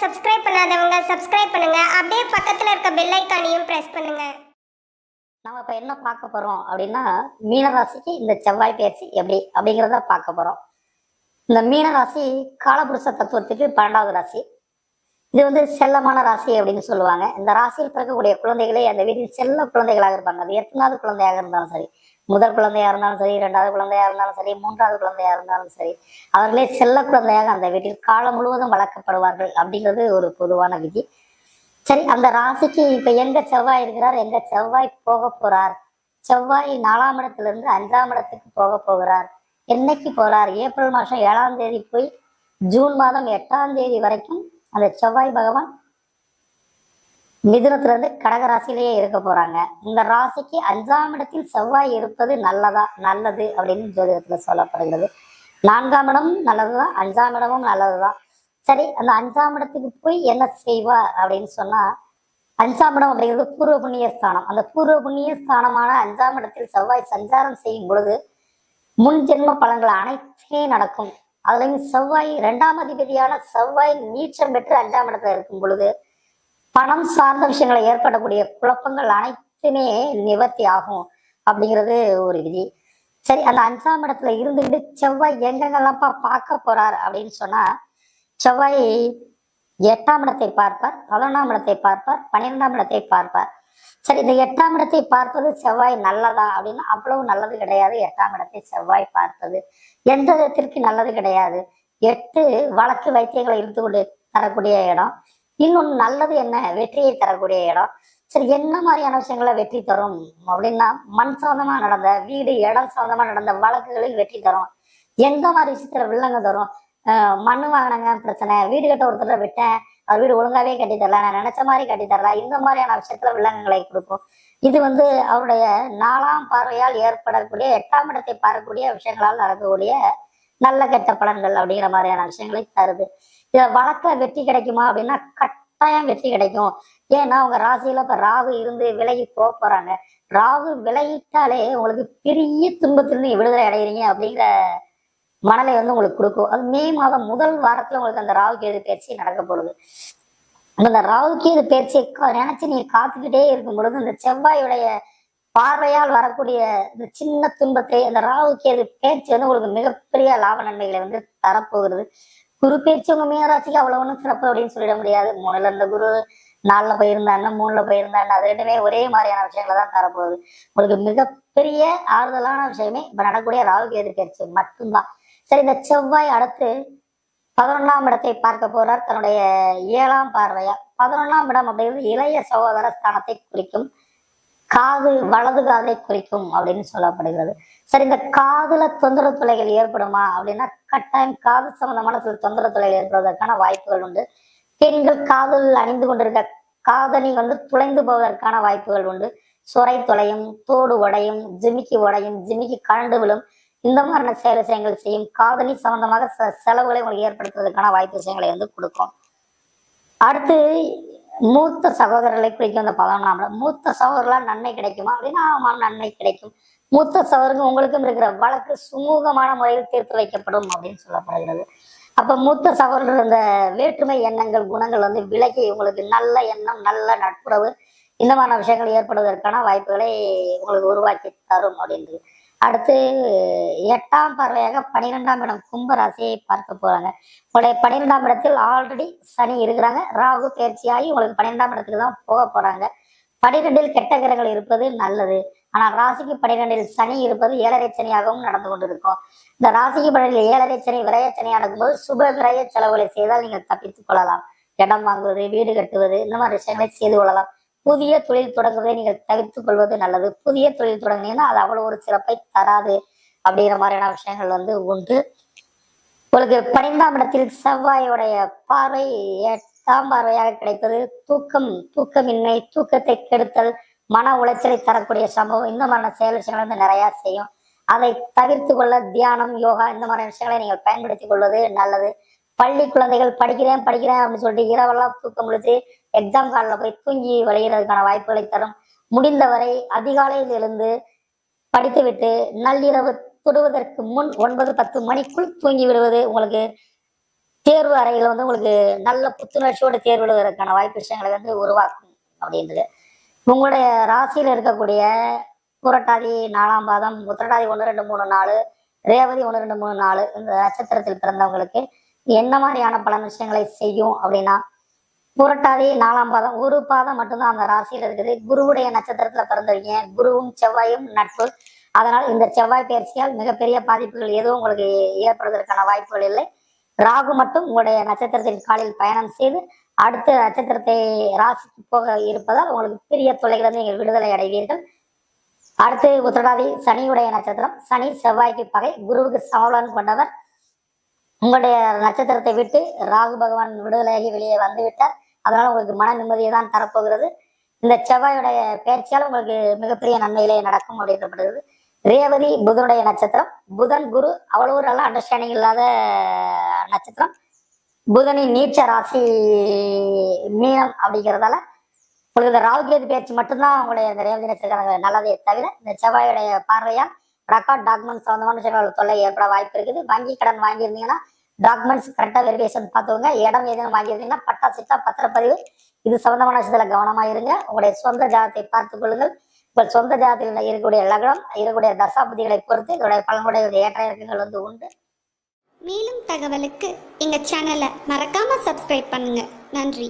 Subscribe பண்ணாதவங்க subscribe பண்ணுங்க. அப்படியே பக்கத்துல இருக்க பெல் ஐகானையும் பிரஸ் பண்ணுங்க. நம்ம இப்ப என்ன பார்க்க போறோம் அப்படின்னா, மீனராசிக்கு இந்த செவ்வாய் பயிற்சி எப்படி அப்படிங்கிறத பார்க்க போறோம். இந்த மீனராசி காலபுருஷ தத்துவத்துக்கு 12வது ராசி. இது செல்லமான ராசி அப்படின்னு சொல்லுவாங்க. இந்த ராசியில் பிறக்கக்கூடிய குழந்தைகளே அந்த வீட்டில் செல்ல குழந்தைகளாக இருப்பாங்க. அது எத்தனாவது குழந்தையாக இருந்தாலும் சரி, முதல் குழந்தையா இருந்தாலும் சரி, 2வது குழந்தையா இருந்தாலும் சரி, 3வது குழந்தையா இருந்தாலும் சரி, அவர்களே செல்ல குழந்தையாக அந்த வீட்டில் காலம் முழுவதும் வளர்க்கப்படுவார்கள் அப்படிங்கிறது ஒரு பொதுவான விதி. சரி, அந்த ராசிக்கு இப்ப எங்க செவ்வாய் இருக்கிறார், எங்க செவ்வாய் போக போறார்? செவ்வாய் 4ஆம் இடத்திலிருந்து 5ஆம் இடத்துக்கு போக போகிறார். என்னைக்கு போறார்? ஏப்ரல் மாசம் 7ஆம் தேதி போய் ஜூன் மாதம் 8ஆம் தேதி வரைக்கும் அந்த செவ்வாய் பகவான் மிதுனத்திலிருந்து கடக ராசியிலேயே இருக்க போறாங்க. இந்த ராசிக்கு 5ஆம் இடத்தில் செவ்வாய் இருப்பது நல்லது அப்படின்னு ஜோதிடத்துல சொல்லப்படுகிறது. 4ஆம் இடம் நல்லதுதான், 5ஆம் இடமும் நல்லதுதான். சரி, அந்த 5ஆம் இடத்துக்கு போய் என்ன செய்வார் அப்படின்னு சொன்னா, 5ஆம் இடம் அப்படிங்கிறது பூர்வ புண்ணிய ஸ்தானம். அந்த பூர்வ புண்ணிய ஸ்தானமான 5ஆம் இடத்தில் செவ்வாய் சஞ்சாரம் செய்யும் பொழுது முன் ஜென்ம பலன்கள் அனைத்துமே நடக்கும். அதுலயும் செவ்வாய் 2ஆம் அதிபதியான செவ்வாய் நீச்சம் பெற்று 5ஆம் இடத்துல இருக்கும் பொழுது பணம் சார்ந்த விஷயங்களை ஏற்படக்கூடிய குழப்பங்கள் அனைத்துமே நிவர்த்தி ஆகும் அப்படிங்கிறது ஒரு விதி. சரி, அந்த 5ஆம் இடத்துல இருந்துகிட்டு செவ்வாய் எங்கெங்கெல்லாம்ப்பா பார்க்க போறார் அப்படின்னு சொன்னா, செவ்வாய் 8ஆம் இடத்தை பார்ப்பார், 11ஆம் இடத்தை பார்ப்பார், 12ஆம் இடத்தை பார்ப்பார். சரி, இந்த 8ஆம் இடத்தை பார்ப்பது செவ்வாய் நல்லதா அப்படின்னா அவ்வளவு நல்லது கிடையாது. 8ஆம் இடத்தை செவ்வாய் பார்ப்பது எந்த விதத்திற்கு நல்லது கிடையாது. 8 வழக்கு வைத்தியங்களை இழுத்து கொண்டு தரக்கூடிய இடம். இன்னொன்னு நல்லது என்ன, வெற்றியை தரக்கூடிய இடம். சரி, என்ன மாதிரியான விஷயங்களை வெற்றி தரும் அப்படின்னா, மண் சார்ந்தமா நடந்த வீடு இடம் சார்ந்தமா நடந்த வழக்குகளில் வெற்றி தரும். எந்த மாதிரி விஷயத்துல வில்லங்க தரும்? மண்ணு வாங்கினாங்க பிரச்சனை, வீடு கட்ட ஒருத்தர விட்டேன், அவர் வீடு ஒழுங்காவே கட்டி தரல, நான் நினைச்ச மாதிரி கட்டி தரல, இந்த மாதிரியான விஷயத்துல வில்லங்கங்களை கொடுக்கும். இது அவருடைய 4ஆம் பார்வையால் ஏற்படக்கூடிய 8ஆம் இடத்தை பார்க்கக்கூடிய விஷயங்களால் நடக்கக்கூடிய நல்ல கெட்ட பலன்கள் அப்படிங்கிற மாதிரியான விஷயங்களை தருது. இத வழக்குல வெற்றி கிடைக்குமா அப்படின்னா கட்டாயம் வெற்றி கிடைக்கும். ஏன்னா உங்க ராசியில இப்ப ராகு இருந்து விலகி போறாங்க. ராகு விலகிட்டாலே உங்களுக்கு பெரிய துன்பத்திலிருந்து விடுதலை அடைகிறீங்க அப்படிங்கிற மனநிலை உங்களுக்கு கொடுக்கும். அது மே மாதம் முதல் வாரத்துல உங்களுக்கு அந்த ராகு கேது பயிற்சி நடக்க போகுது. அந்த ராகு கேது பயிற்சியை நினைச்சு நீங்க காத்துக்கிட்டே இருக்கும் பொழுது இந்த செவ்வாயுடைய பார்வையால் வரக்கூடிய இந்த சின்ன துன்பத்தை அந்த ராகு கேது பயிற்சி உங்களுக்கு மிகப்பெரிய லாப நன்மைகளை தரப்போகிறது. குரு பயிற்சி உங்க மீனராசிக்கு அவ்வளவு ஒன்றும் சிறப்பு அப்படின்னு சொல்லிட முடியாது. 3ல இருந்த குரு 4ல போயிருந்தாங்க, 3ல போயிருந்தாங்க, அது ரெண்டுமே ஒரே மாதிரியான விஷயங்களை தான் தரப்போகுது. உங்களுக்கு மிகப்பெரிய ஆறுதலான விஷயமே இப்ப நடக்கக்கூடிய ராகு கேது பயிற்சி மட்டும்தான். சரி, இந்த செவ்வாய் அடுத்து 11ஆம் இடத்தை பார்க்க போறார் தன்னுடைய 7ஆம் பார்வையா. 11ஆம் இடம் அப்படிங்கிறது இளைய சகோதர ஸ்தானத்தை குறிக்கும், காது வலது காதை குறிக்கும் அப்படின்னு சொல்லப்படுகிறது. சரி, இந்த காதுல தொந்தரவு தொலைகள் ஏற்படுமா அப்படின்னா கட்டாயம் காது சம்பந்தமான சில தொந்தரவு தொலைகள் ஏற்படுவதற்கான வாய்ப்புகள் உண்டு. பெண்கள் காதில் அணிந்து கொண்டிருக்க காதணி துளைந்து போவதற்கான வாய்ப்புகள் உண்டு. சுரை தொலையும், தோடு உடையும், ஜிமிக்கி உடையும், ஜிமிக்கி கழண்டு விழும், இந்த மாதிரியான விஷயங்கள் செய்யும். காதணி சம்பந்தமாக செலவுகளை உங்களுக்கு ஏற்படுத்துவதற்கான வாய்ப்பு விஷயங்களை கொடுக்கும். அடுத்து மூத்த சகோதரர்களை குறிக்கும் அந்த 11ஆம் இடம். மூத்த சகோதரர்களால் நன்மை கிடைக்குமா அப்படின்னா நன்மை கிடைக்கும். மூத்த சகோதரர்கள் உங்களுக்கும் இருக்கிற வழக்கு சுமூகமான முறையில் தீர்த்து வைக்கப்படும் அப்படின்னு சொல்லப்படுகிறது. அப்ப மூத்த சகோதரர் இந்த வேற்றுமை எண்ணங்கள் குணங்கள் விலகி உங்களுக்கு நல்ல எண்ணம், நல்ல நட்புறவு, இந்த மாதிரியான விஷயங்கள் ஏற்படுவதற்கான வாய்ப்புகளை உங்களுக்கு உருவாக்கி தரும் அப்படின்றது. அடுத்து 8ஆம் பார்வையாக 12ஆம் இடம் கும்ப ராசியை பார்க்க போறாங்க. உங்களுடைய 12ஆம் இடத்தில் ஆல்ரெடி சனி இருக்கிறாங்க. ராகு பயிற்சியாகி உங்களுக்கு 12ஆம் இடத்துக்கு தான் போக போறாங்க. 12இல் கெட்ட கிரகங்கள் இருப்பது நல்லது. ஆனால் ராசிக்கு 12இல் சனி இருப்பது 7.5 சனியாகவும் நடந்து கொண்டிருக்கும். இந்த ராசிக்கு 12இல் 7.5 சனி விரய சனி நடக்கும்போது சுப விரய செலவுகளை செய்தால் நீங்கள் தப்பித்துக் கொள்ளலாம். இடம் வாங்குவது, வீடு கட்டுவது, இந்த மாதிரி விஷயங்களை செய்து கொள்ளலாம். புதிய தொழில் தொடங்குவதை நீங்கள் தவிர்த்துக் கொள்வது நல்லது. புதிய தொழில் தொடங்கினீங்கன்னா அது அவ்வளவு ஒரு சிறப்பை தராது அப்படிங்கிற மாதிரியான விஷயங்கள் உண்டு. உங்களுக்கு 12ஆம் இடத்தில் செவ்வாயோடைய பார்வை 8ஆம் பார்வையாக கிடைப்பது தூக்கமின்மை, தூக்கத்தை கெடுத்தல், மன உளைச்சலை தரக்கூடிய சம்பவம், இந்த மாதிரியான செயல் விஷயங்கள் நிறைய செய்யும். அதை தவிர்த்து கொள்ள தியானம், யோகா, இந்த மாதிரியான விஷயங்களை நீங்கள் பயன்படுத்திக் கொள்வது நல்லது. பள்ளி குழந்தைகள் படிக்கிறேன் அப்படின்னு சொல்லிட்டு இரவெல்லாம் தூக்கம் முடிச்சு எக்ஸாம் ஹாலில் போய் தூங்கி வழிகிறதுக்கான வாய்ப்புகளை தரும். முடிந்தவரை அதிகாலையில் எழுந்து படித்துவிட்டு நள்ளிரவு தொடுவதற்கு முன் 9-10 மணிக்குள் தூங்கி விடுவது உங்களுக்கு தேர்வு அறையில் வந்து உங்களுக்கு நல்ல புத்துணர்ச்சியோட தேர்வு எழுதுவதற்கான வாய்ப்பு விஷயங்களை வந்து உருவாக்கும் அப்படின்றது. உங்களுடைய ராசியில் இருக்கக்கூடிய புரட்டாதி 4ஆம் பாதம், உத்திரட்டாதி 1, 2, 3, 4, ரேவதி 1, 2, 3, 4 இந்த நட்சத்திரத்தில் பிறந்தவங்களுக்கு என்ன மாதிரியான பல விஷயங்களை செய்யும் அப்படின்னா, புரட்டாதி 4ஆம் பாதம் ஒரு பாதம் மட்டும்தான் அந்த ராசியில் இருக்குது. குருவுடைய நட்சத்திரத்துல பிறந்தவங்க, குருவும் செவ்வாயும் நட்பு. அதனால் இந்த செவ்வாய் பயிற்சியால் மிகப்பெரிய பாதிப்புகள் எதுவும் உங்களுக்கு ஏற்படுவதற்கான வாய்ப்புகள் இல்லை. ராகு மட்டும் உங்களுடைய நட்சத்திரத்தின் காலில் பயணம் செய்து அடுத்த நட்சத்திரத்தை ராசிக்கு போக இருப்பதால் உங்களுக்கு பெரிய தொல்லைகளிலிருந்து நீங்கள் விடுதலை அடைவீர்கள். அடுத்து உத்திரட்டாதி சனியுடைய நட்சத்திரம். சனி செவ்வாய்க்கு பகை, குருவுக்கு சமபலன் கொண்டவர். உங்களுடைய நட்சத்திரத்தை விட்டு ராகு பகவான் விடுதலையாகி வெளியே வந்து விட்டார். அதனால உங்களுக்கு மன நிம்மதியை தான் தரப்போகிறது. இந்த செவ்வாயுடைய பயிற்சியால் உங்களுக்கு மிகப்பெரிய நன்மைகளே நடக்கும் அப்படின்றப்படுகிறது. ரேவதி புதனுடைய நட்சத்திரம். புதன் குரு அவ்வளவு நல்ல அண்டர்ஸ்டாண்டிங் இல்லாத நட்சத்திரம். புதனின் நீச்ச ராசி மீனம் அப்படிங்கிறதால உங்களுக்கு இந்த ராகுகேது பயிற்சி மட்டும்தான் உங்களுடைய இந்த ரேவதி நட்சத்திரம் நல்லதே தவிர இந்த செவ்வாயுடைய பார்வையால் ரெக்கார்ட் டாக்குமெண்ட்ஸ் சம்பந்தமான விஷயங்கள் தொல்லை ஏற்பட வாய்ப்பு இருக்குது. வங்கி கடன் வாங்கியிருந்தீங்கன்னா டாக்குமெண்ட்ஸ் கரெக்டாக வெரிஃபிகேஷன் பார்த்துக்கோங்க. இடம் எதுவும் வாங்கியிருந்தீங்கன்னா பட்டா சிட்டா பத்திரப்பதிவு இது சம்பந்தமான விஷயத்தில் கவனமாக இருங்க. உங்களுடைய சொந்த ஜாதத்தை பார்த்துக் கொள்ளுங்கள். உங்கள் சொந்த ஜாதத்தில் இருக்கக்கூடிய லக்னம் இருக்கக்கூடிய தசாபதிகளை பொறுத்து இதோடைய பலனுடைய ஏற்ற இறக்கங்கள் வந்து உண்டு. மேலும் தகவலுக்கு எங்கள் சேனலை மறக்காமல் சப்ஸ்கிரைப் பண்ணுங்கள். நன்றி.